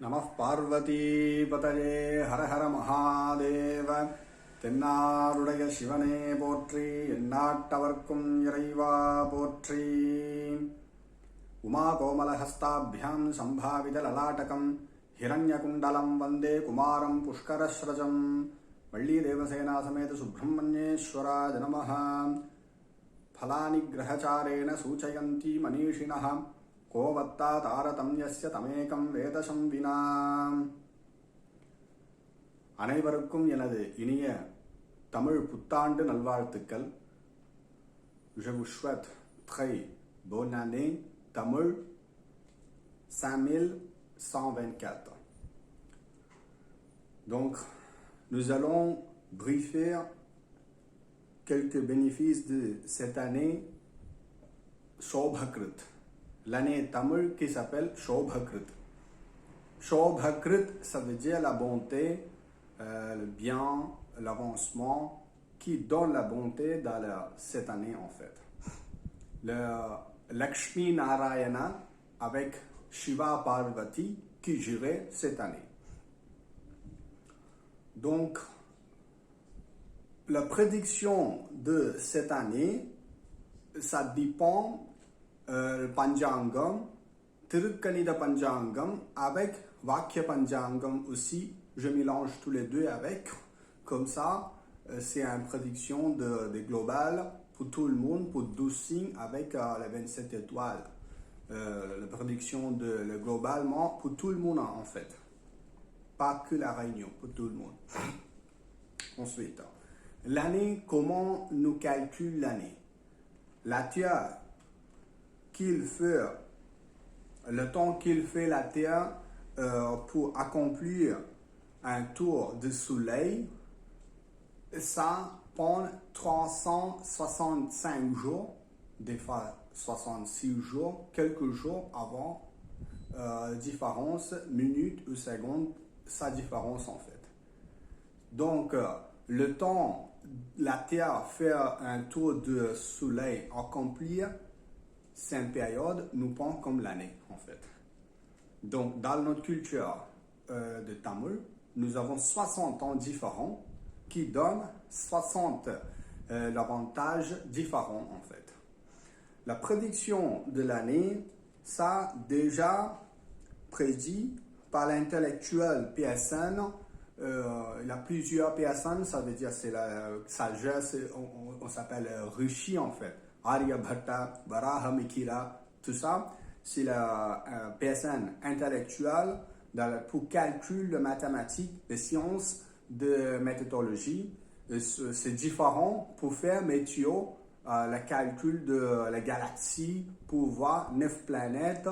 நமः பார்வதீபதயே ஹர ஹர மகாதேவ தென்னாருடைய சிவனே போற்றி எந்நாட்டவர்க்கும் இறைவா போற்றி உமா கோமலஹஸ்தாபியாம் சம்பாவித லலாட்டகம் ஹிரண்யகுண்டலம் வந்தே குமாரம் புஷ்கரஸ்ரஜம் வள்ளி தேவசேனா சமேத சுப்பிரமணியேஸ்வராய நமः ஃபலானி கிரகச்சாரேண சூச்சயந்தி மனீஷிணः கோவத்தா தாரதம்யஸ்ய தமேகம் வேதசம் வினா. அனைவருக்கும் எனது இனிய தமிழ் புத்தாண்டு நல்வாழ்த்துக்கள். Je vous souhaite très bonne année Tamil 5124. Donc, nous allons briefer quelques bénéfices de cette année Shobhakrit. L'année tamil qui s'appelle Shobhakrit. Shobhakrit, ça veut dire la bonté, le bien, l'avancement, qui donne la bonté dans cette année en fait. Le Lakshmi Narayana avec Shiva Parvati qui jurait cette année. Donc, la prédiction de cette année, ça dépend le Panjangam, Tirukkanida Panjangam avec Vakya Panjangam aussi. Je mélange tous les deux avec. Comme ça, c'est une prédiction de global pour tout le monde, pour 12 signes avec les 27 étoiles. La prédiction de le globalement pour tout le monde en fait. Pas que la Réunion, pour tout le monde. Ensuite, l'année, comment nous calculons l'année? La Terre qu'il fait, le temps qu'il fait la Terre pour accomplir un tour du Soleil, ça prend 365 jours, des fois 66 jours, quelques jours avant différence, minutes ou secondes, sa différence en fait. Donc, le temps la Terre fait un tour du Soleil accomplir, c'est une période, nous pensons comme l'année, en fait. Donc, dans notre culture de Tamil, nous avons 60 ans différents qui donnent 60 avantages différents, en fait. La prédiction de l'année, ça déjà prédit par l'intellectuel PSN. Il y a plusieurs personnes, ça veut dire c'est la sagesse, on s'appelle Rishi, en fait. Aryabhatta, Varaha Mikila, tout ça, c'est la personne intellectuelle pour calcul de mathématiques, de sciences, de méthodologie. C'est différent pour faire météo, le calcul de la galaxie, pour voir 9 planètes,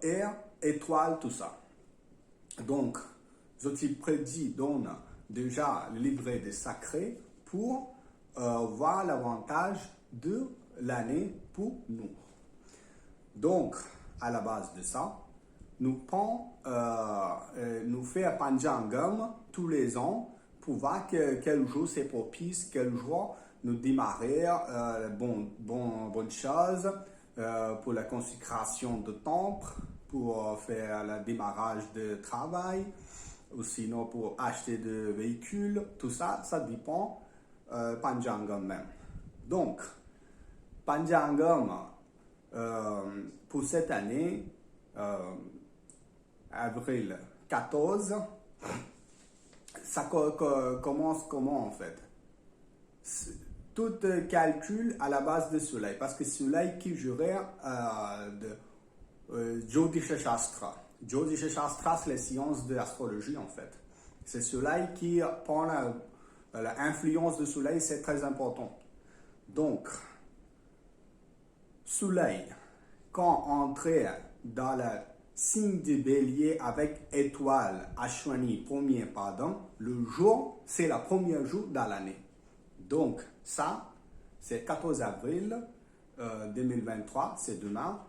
air, étoiles, tout ça. Donc, je prédis donne déjà le livret des sacrés pour voir l'avantage de l'année pour nous. Donc, à la base de ça, nous faisons Panjangam tous les ans pour voir quel jour c'est propice, quel jour nous démarrer bonnes choses pour la consécration de temple, pour faire le démarrage de travail, ou sinon pour acheter des véhicules, tout ça, ça dépend Panjangam même. Donc, Panjangam, pour cette année, avril 14, ça commence comment en fait? Tout calcul à la base du soleil, parce que le soleil qui jurait de Jyotisha Shastra. Jyotisha Shastra, c'est les sciences de l'astrologie en fait. C'est le soleil qui prend l'influence du soleil, c'est très important. Donc, soleil, quand entrer dans le signe du bélier avec étoile, Ashwani, premier pardon, le jour, c'est le premier jour dans l'année. Donc, ça, c'est 14 avril 2023, c'est demain,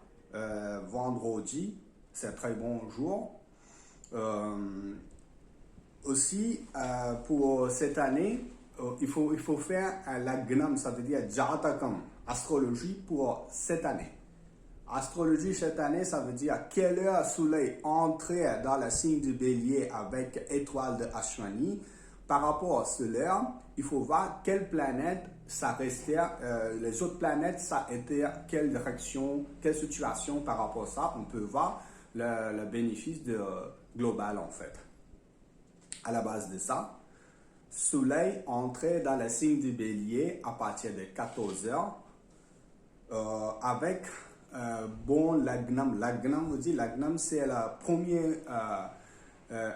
vendredi, c'est un très bon jour. Aussi, pour cette année, il faut faire un lagnam, ça veut dire Jatakam, astrologie pour cette année. Astrologie cette année, ça veut dire à quelle heure Soleil entrait dans le signe du Bélier avec étoile de Ashwani. Par rapport à cela, il faut voir quelle planète ça restait, les autres planètes, ça était quelle direction, quelle situation par rapport à ça. On peut voir le bénéfice global en fait. À la base de ça, Soleil entrait dans le signe du Bélier à partir de 14 heures avec bon Lagnam. Lagnam, vous dites, Lagnam c'est la première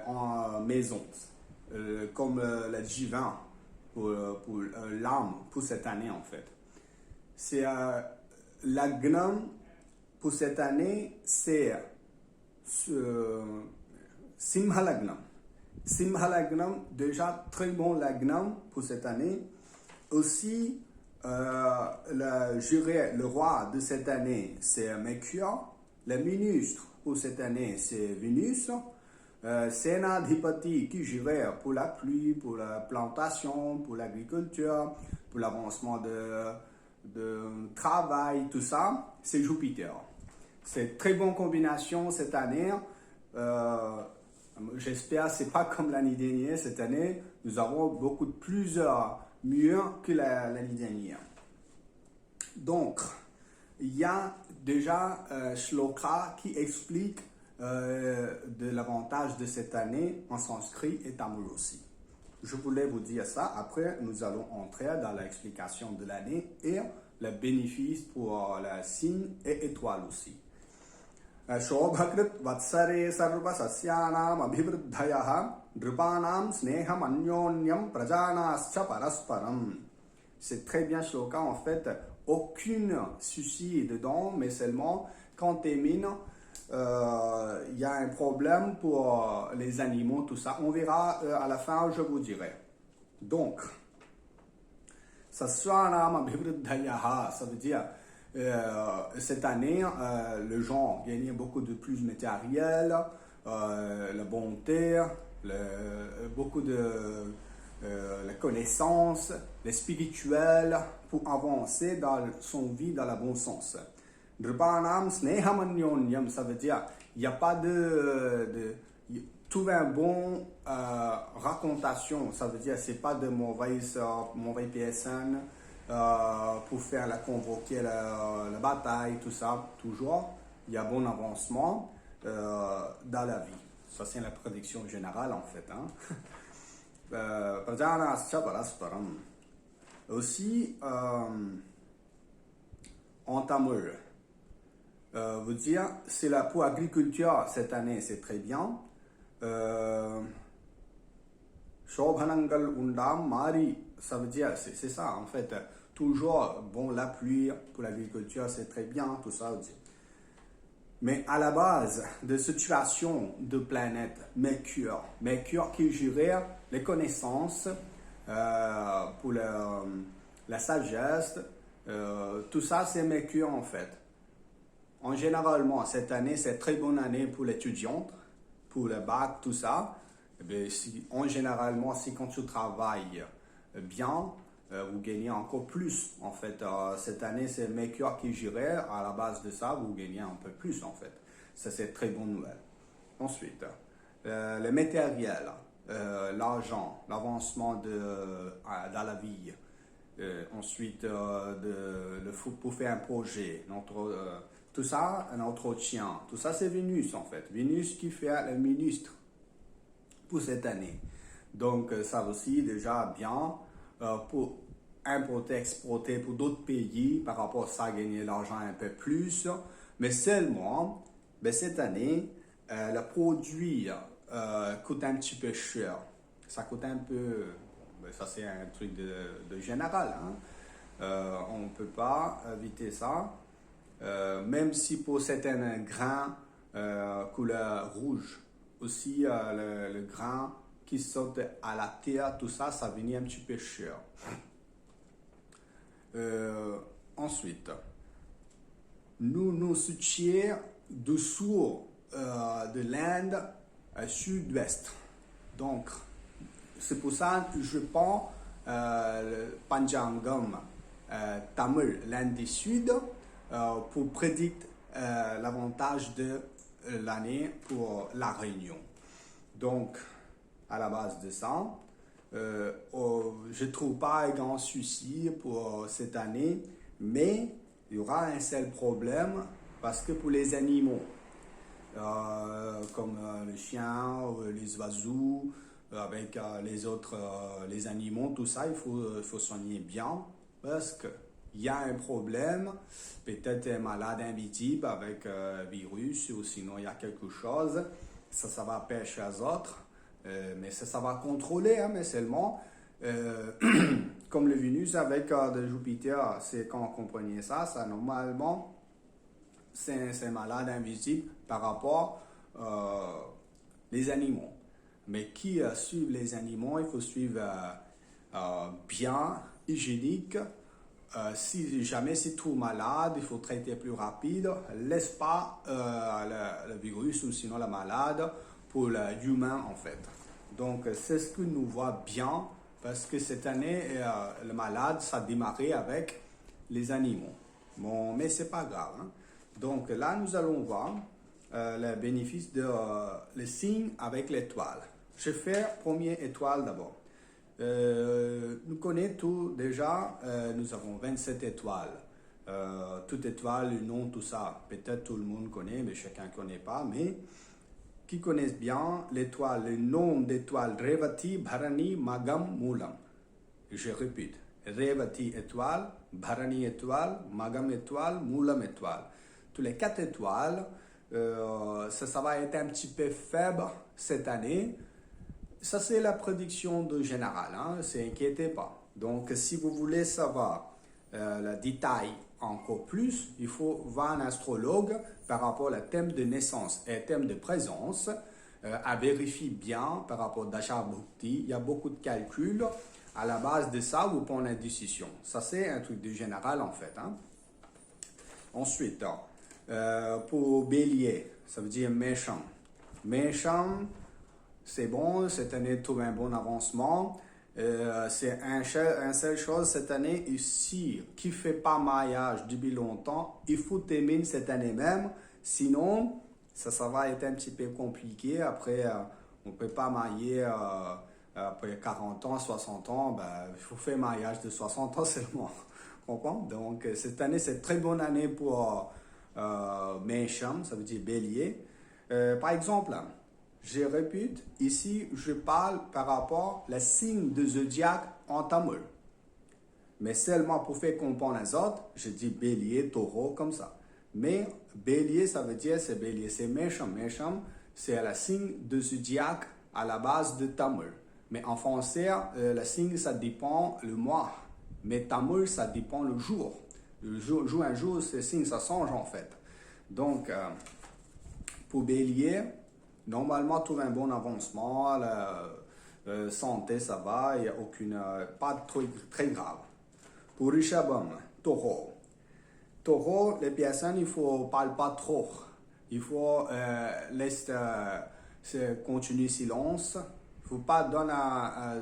en maison, comme le divin pour l'âme pour cette année en fait. C'est Lagnam pour cette année, c'est Simha Lagnam. Simha Lagnam, déjà très bon Lagnam pour cette année. Aussi, le roi de cette année, c'est Mercure. Le ministre pour cette année, c'est Vénus. Sénadhipati qui gérait pour la pluie, pour la plantation, pour l'agriculture, pour l'avancement de travail, tout ça, c'est Jupiter. C'est une très bonne combinaison cette année. J'espère que ce n'est pas comme l'année dernière. Cette année, nous avons beaucoup de plusieurs mieux que l'année dernière. Donc, il y a déjà Shloka qui explique de l'avantage de cette année en sanskrit et tamil aussi. Je voulais vous dire ça. Après, nous allons entrer dans l'explication de l'année et le bénéfice pour la signe et étoile aussi. Shobhakrit vatsare sarva sasyanam abhivruddhayaha drupanam sneham anyonyam prajanascha parasparam. C'est très bien Shloka en fait. Aucune souci dedans, mais seulement quand termine, il y a un problème pour les animaux, tout ça. On verra à la fin, je vous dirai. Donc, Sasyanam abhivruddhayaha, ça veut dire cette année, les gens gagnent beaucoup de plus matériel, la bonté, beaucoup de la connaissance, le spirituel pour avancer dans son vie dans le bon sens. Drupanam sneham anyonyam, ça veut dire il n'y a pas trouver un bon racontation, ça veut dire c'est pas de mauvaise personne pour faire convoquer la bataille, tout ça. Toujours, il y a bon avancement dans la vie. Ça, c'est la prédiction générale en fait. Aussi, en tamil, vous dire, c'est pour l'agriculture cette année, c'est très bien. Shobhanangal undam mari, ça veut dire, c'est ça en fait. Toujours, bon, la pluie pour l'agriculture, c'est très bien, tout ça. Mais à la base de situation de planète Mercure qui gère les connaissances pour la sagesse, tout ça, c'est Mercure en fait. En généralement, cette année, c'est une très bonne année pour l'étudiante, pour le bac, tout ça. Généralement, quand tu travailles bien, vous gagnez encore plus en fait. Cette année, c'est Mercure qui gérait. À la base de ça, vous gagnez un peu plus en fait. Ça, c'est une très bonne nouvelle. Ensuite, le matériel, l'argent, l'avancement dans la vie. Ensuite, pour faire un projet, tout ça, un entretien. Tout ça, c'est Vénus en fait. Vénus qui fait le ministre pour cette année. Donc, ça aussi, déjà bien pour importer, exporter pour d'autres pays, par rapport à ça, gagner l'argent un peu plus. Mais seulement, cette année, le produit coûte un petit peu cher. Ça coûte un peu, ça c'est un truc de général. On ne peut pas éviter ça. Même si pour certains grains couleur rouge, aussi le grain qui saute à la terre, tout ça, ça venait un petit peu cher. Ensuite, nous situons dessous de l'Inde sud-ouest. Donc, c'est pour ça que je prends le Panchangam Tamil, l'Inde du Sud, pour prédire l'avantage de l'année pour la Réunion. Donc, à la base de ça, je ne trouve pas un grand souci pour cette année, mais il y aura un seul problème parce que pour les animaux, comme les chiens, les oiseaux, avec les autres, les animaux, tout ça, il faut soigner bien parce qu'il y a un problème, peut-être un malade invisible avec un virus ou sinon il y a quelque chose, ça va pêcher les autres, mais ça va contrôler, hein, mais seulement comme le Vénus avec de Jupiter, c'est quand on comprenait ça normalement c'est un malade invisible par rapport les animaux. Mais qui suit les animaux, il faut suivre bien, hygiénique. Si jamais c'est trop malade, il faut traiter plus rapide. Laisse pas le virus ou sinon la malade pour l'humain en fait. Donc c'est ce que nous voit bien parce que cette année, le malade, ça a démarré avec les animaux. Bon, mais c'est pas grave. Hein. Donc là, nous allons voir le bénéfice de le signe avec l'étoile. Je fais première étoile d'abord. Nous connaissons tout déjà, nous avons 27 étoiles. Toute étoile, le nom, tout ça, peut-être tout le monde connaît, mais chacun ne connaît pas. Mais qui connaissent bien l'étoile, le nom d'étoile Revati, Bharani, Magam, Moolam. Je répète, Revati étoile, Bharani étoile, Magam étoile, Moolam étoile. Tous les 4 étoiles, ça va être un petit peu faible cette année. Ça, c'est la prédiction de général, hein, ne s'inquiétez pas. Donc, si vous voulez savoir le détail encore plus, il faut voir un astrologue par rapport au thème de naissance et thème de présence, à vérifier bien par rapport à Dasha Bhukti. Il y a beaucoup de calculs. À la base de ça, vous prenez une décision. Ça, c'est un truc de général, en fait. Hein. Ensuite, pour Bélier, ça veut dire méchant. Méchant, c'est bon, cette année, trouve un bon avancement. C'est une seule chose cette année ici, qui ne fait pas mariage depuis longtemps, il faut terminer cette année même, sinon ça va être un petit peu compliqué. Après, on ne peut pas marier après 40 ans, 60 ans, ben, il faut faire mariage de 60 ans seulement. Comprends? Donc cette année, c'est une très bonne année pour Méchant, ça veut dire bélier. Par exemple, je répète, ici, je parle par rapport au signe de zodiaque en tamil. Mais seulement pour faire comprendre les autres, je dis bélier, taureau, comme ça. Mais bélier, ça veut dire c'est bélier, c'est méchant. Méchant, c'est le signe de zodiaque à la base de tamil. Mais en français, le signe, ça dépend le mois. Mais tamil, ça dépend le jour. Le jour, un jour, ce signe, ça change en fait. Donc, pour bélier, normalement, trouve un bon avancement, la santé, ça va, il n'y a pas de truc très grave. Pour Rishabham, taureau. Taureau, les personnes, il ne faut parler pas trop. Il faut laisser continuer silence. Il ne faut pas donner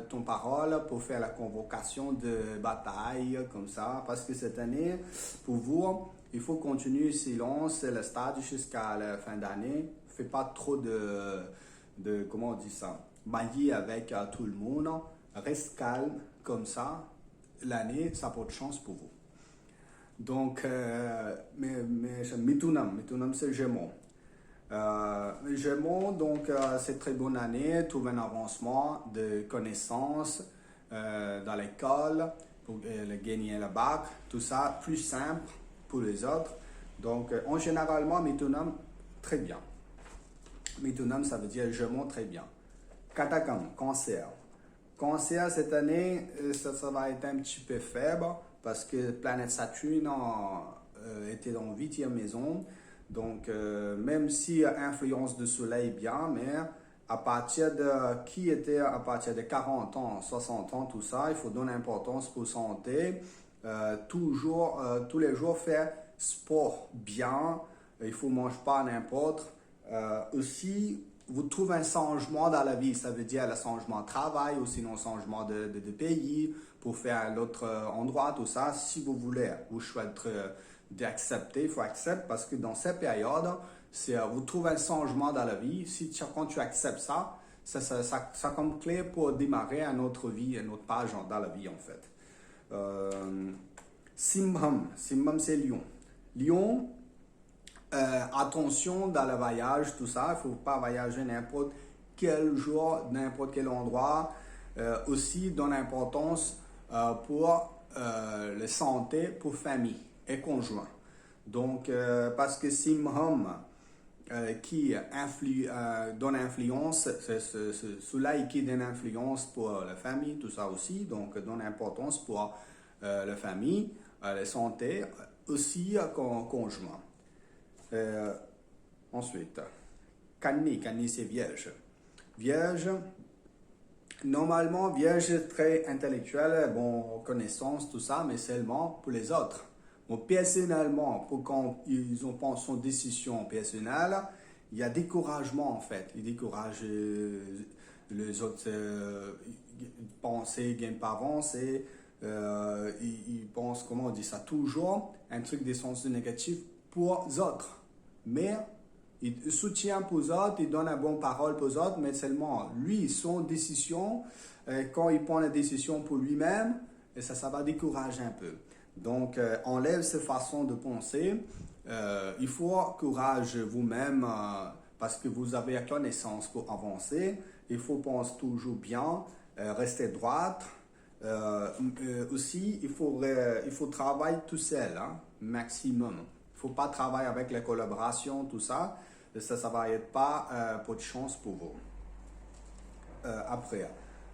ton parole pour faire la convocation de bataille comme ça. Parce que cette année, pour vous, il faut continuer silence, le stade jusqu'à la fin d'année. Fais pas trop de comment on dit ça, bailler avec tout le monde. Reste calme comme ça. L'année, ça porte chance pour vous. Donc, Mithunam, c'est Gémeaux. Gémeaux, donc, c'est très bonne année. Trouve un avancement de connaissances dans l'école pour gagner le bac. Tout ça, plus simple pour les autres. Donc, en généralement, Mithunam, très bien. Mithunam, ça veut dire Gémeaux, très bien. Katakam, cancer. Cancer, cette année, ça va être un petit peu faible parce que planète Saturne était dans la 8e maison. Donc, même si influence du soleil bien, mais à partir de 40 ans, 60 ans, tout ça, il faut donner importance pour santé. Tous les jours, faire sport bien. Il faut manger pas n'importe. Aussi, vous trouvez un changement dans la vie, ça veut dire le changement de travail ou sinon changement de pays pour faire l'autre endroit, tout ça. Si vous voulez, vous choisissez d'accepter, il faut accepter parce que dans cette période, vous trouvez un changement dans la vie. Quand tu acceptes ça comme clé pour démarrer une autre vie, une autre page dans la vie en fait. Simbham c'est lion. Lion, attention dans le voyage, tout ça, il ne faut pas voyager n'importe quel jour, n'importe quel endroit. Aussi, donne importance pour la santé, pour famille et conjoint. Donc, parce que Simbham qui donne influence, c'est cela qui donne influence pour la famille, tout ça aussi, donc donne importance pour la famille, la santé, aussi conjoint. Ensuite, Kani c'est vierge. Vierge, normalement, vierge très intellectuel, bon, connaissance, tout ça, mais seulement pour les autres. Bon, personnellement, pour quand ils ont pris son décision personnelle, il y a découragement en fait. Ils découragent les autres penser, ils ne gagnent pas avancer. Ils pensent, comment on dit ça, toujours un truc des sens négatifs pour les autres. Mais il soutient pour les autres, il donne une bonne parole pour les autres, mais seulement lui, son décision, quand il prend la décision pour lui-même, ça va décourager un peu. Donc, enlève cette façon de penser. Il faut courage vous-même parce que vous avez la connaissance pour avancer. Il faut penser toujours bien, rester droite. Aussi, il faut travailler tout seul, hein, maximum. Il ne faut pas travailler avec la collaboration, tout ça. Ça va être pas de chance pour vous. Après,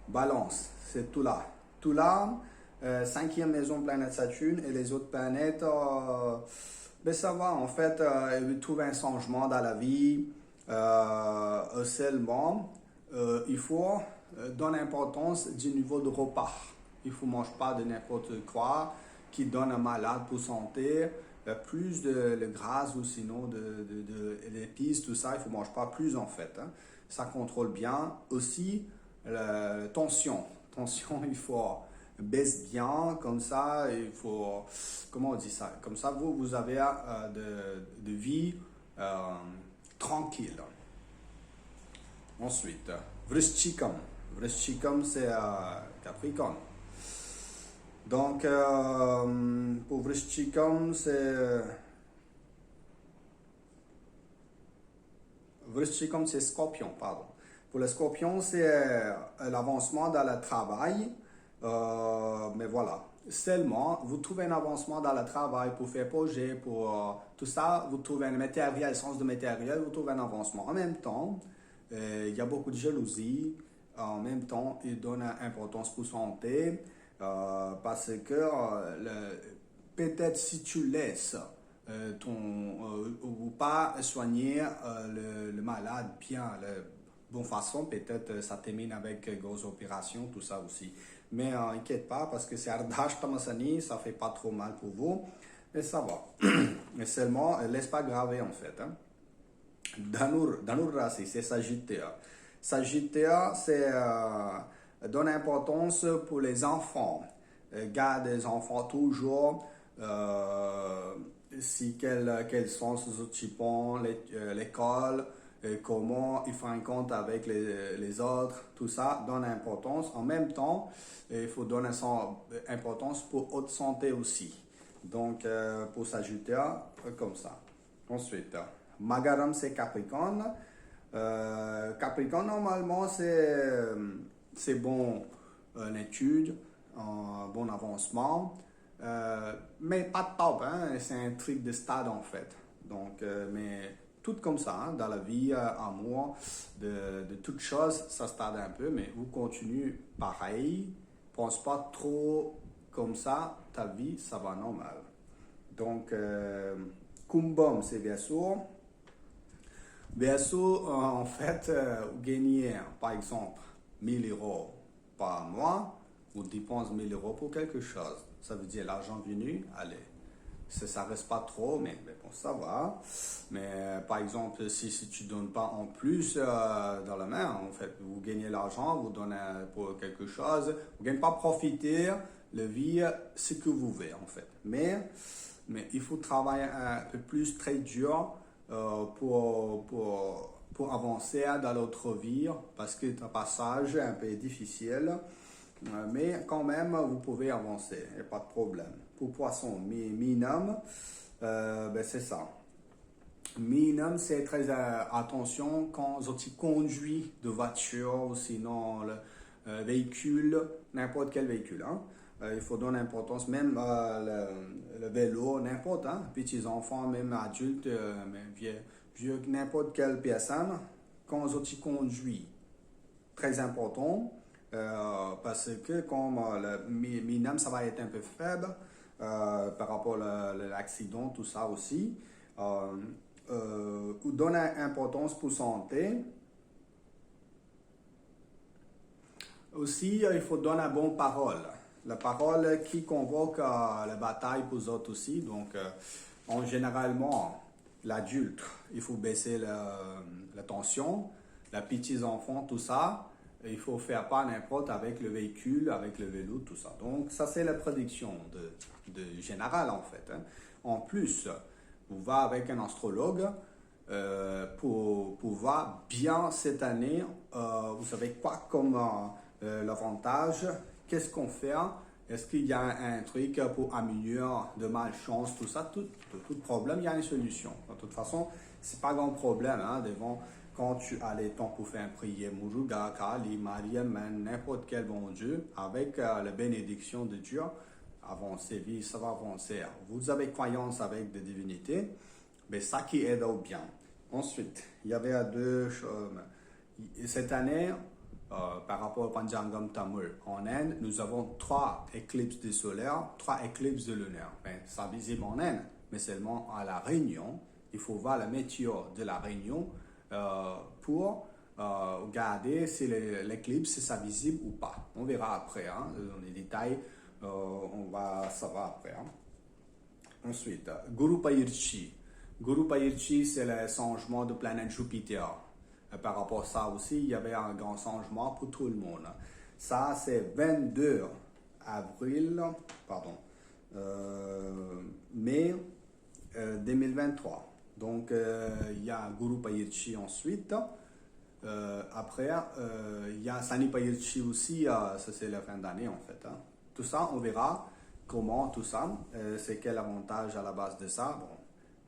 balance, c'est tout là. Tout là. 5e maison, planète Saturne, et les autres planètes, ben ça va, en fait, ils trouvent un changement dans la vie. Seulement, il faut donner importance du niveau de repas. Il ne faut manger pas de n'importe quoi qui donne un malade pour santé. Plus de gras ou sinon d'épices, tout ça, il ne faut manger pas plus en fait. Hein. Ça contrôle bien. Aussi, tension. Tension, il faut baisse bien, comme ça, il faut, comment on dit ça, comme ça vous avez de vie tranquille. Ensuite, Vrishchikam. Vrishchikam, c'est Capricorne. Donc, pour Vrishchikam, Vrishchikam, c'est Scorpion, pardon. Pour le Scorpion, c'est l'avancement dans le travail. Mais voilà, seulement vous trouvez un avancement dans le travail pour faire projet, pour tout ça, vous trouvez un matériel, sens de matériel, vous trouvez un avancement. En même temps, il y a beaucoup de jalousie. En même temps, il donne importance pour santé parce que peut-être si tu laisses ou pas soigner le malade bien, de bonne façon, peut-être ça termine avec une grosse opération, tout ça aussi. Mais inquiète pas parce que c'est Ardhash Tamasani, ça fait pas trop mal pour vous. Mais ça va. Mais seulement, laisse pas graver en fait. Hein. Dhanur Rasi, c'est Sagittaire. Sagittaire, c'est donne importance pour les enfants. Garde les enfants toujours. Si quels sont ces occupants, l'école. Comment ils font compte avec les autres, tout ça donne importance. En même temps, il faut donner importance pour haute santé aussi. Donc, pour Sagittaire, comme ça. Ensuite, Magaram, c'est Capricorne. Capricorne, normalement, c'est bon en études, bon avancement, mais pas top, hein? C'est un truc de stade en fait. Donc, mais tout comme ça, hein, dans la vie, amour, de toutes choses, ça stade un peu, mais vous continuez pareil. Pense pas trop comme ça, ta vie, ça va normal. Donc, Kumbum, c'est Verseau. Verseau, en fait, vous gagnez, par exemple, 1000 euros par mois, vous dépensez 1000 euros pour quelque chose. Ça veut dire l'argent venu, allez. Ça reste pas trop, mais bon, ça va. Mais par exemple, si tu ne donnes pas en plus dans la main, en fait, vous gagnez l'argent, vous donnez pour quelque chose, vous ne gagnez pas profiter, la vie, ce que vous voulez, en fait. Mais mais il faut travailler un peu plus très dur pour avancer dans l'autre vie parce que c'est un passage un peu difficile. Mais quand même, vous pouvez avancer, il n'y a pas de problème. Pour poisson, minimum, c'est ça. Minimum, c'est très attention quand tu conduis de voiture ou sinon le véhicule, n'importe quel véhicule. Hein. Il faut donner importance, même le vélo, n'importe, hein, petits enfants, même adultes, même vieux, n'importe quelle personne, quand tu conduis, très important. Parce que comme le minimum, ça va être un peu faible par rapport à l'accident, tout ça aussi. Ou donne importance pour santé. Aussi, il faut donner une bonne parole. La parole qui convoque la bataille pour les autres aussi. Donc, généralement, l'adulte, il faut baisser la tension. Les petits enfants, tout ça. Il faut faire pas n'importe avec le véhicule, avec le vélo, tout ça. Donc, ça, c'est la prédiction de générale, en fait. Hein. En plus, vous va avec un astrologue pour voir bien cette année, vous savez quoi comme l'avantage, qu'est-ce qu'on fait, est-ce qu'il y a un truc pour améliorer de malchance, tout ça, tout problème, il y a une solution. De toute façon, c'est pas grand problème, hein, devant. Quand tu as le temps pour faire une prière, Muruga, Kali, Mariam, n'importe quel bon Dieu, avec la bénédiction de Dieu, avancer, vie, ça va avancer. Vous avez croyance avec des divinités, mais ça qui aide au bien. Ensuite, il y avait deux choses. Cette année, par rapport au Panjangam Tamil, en Inde, nous avons 3 éclipses de solaire, 3 éclipses de lunaire. Ben, ça visible en Inde, mais seulement à La Réunion. Il faut voir la météo de La Réunion pour regarder si l'éclipse est visible ou pas. On verra après, hein, dans les détails, on va savoir après. Hein. Ensuite, Guru Payirchi. Guru Payirchi, c'est le changement de planète Jupiter. Par rapport à ça aussi, il y avait un grand changement pour tout le monde. Ça, c'est 22 avril, mai 2023. Donc, il y a Guru Payirchi ensuite. Après, il y a Sani Payirchi aussi, ça c'est la fin d'année en fait. Hein. Tout ça, on verra comment tout ça, c'est quel avantage à la base de ça. Bon,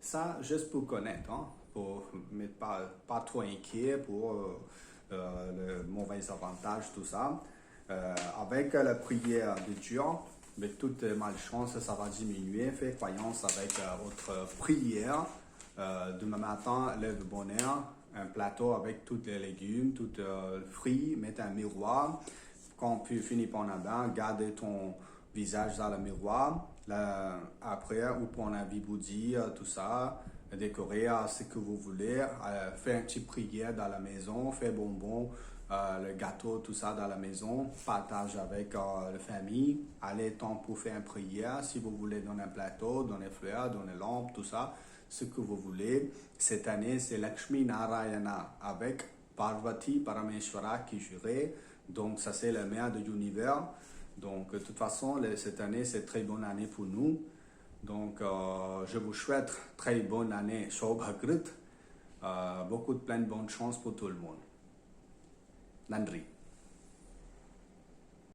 ça, juste pour connaître, hein, pour ne pas trop inquiet pour le mauvais avantage, tout ça. Avec la prière de Dieu, mais toute malchance, ça va diminuer. Faites croyance avec votre prière. Demain matin, lève de bonne heure, un plateau avec tous les légumes, tous les fruits, mettez un miroir. Quand tu finis ton bain, gardez ton visage dans le miroir. Après, ou prendre un viboudi, tout ça, décorer ce que vous voulez, faire une petite prière dans la maison, faire bonbons, le gâteau, tout ça dans la maison, partage avec la famille, allez temps pour faire une prière, si vous voulez donner un plateau, donner fleurs, donner lampe, tout ça, ce que vous voulez. Cette année, c'est Lakshmi Narayana avec Parvati Parameshwara qui jurait. Donc, ça, c'est la mère de l'univers. Donc, de toute façon, cette année, c'est une très bonne année pour nous. Donc, je vous souhaite très bonne année Shobhagrit. Plein de bonnes chances pour tout le monde. Nandri.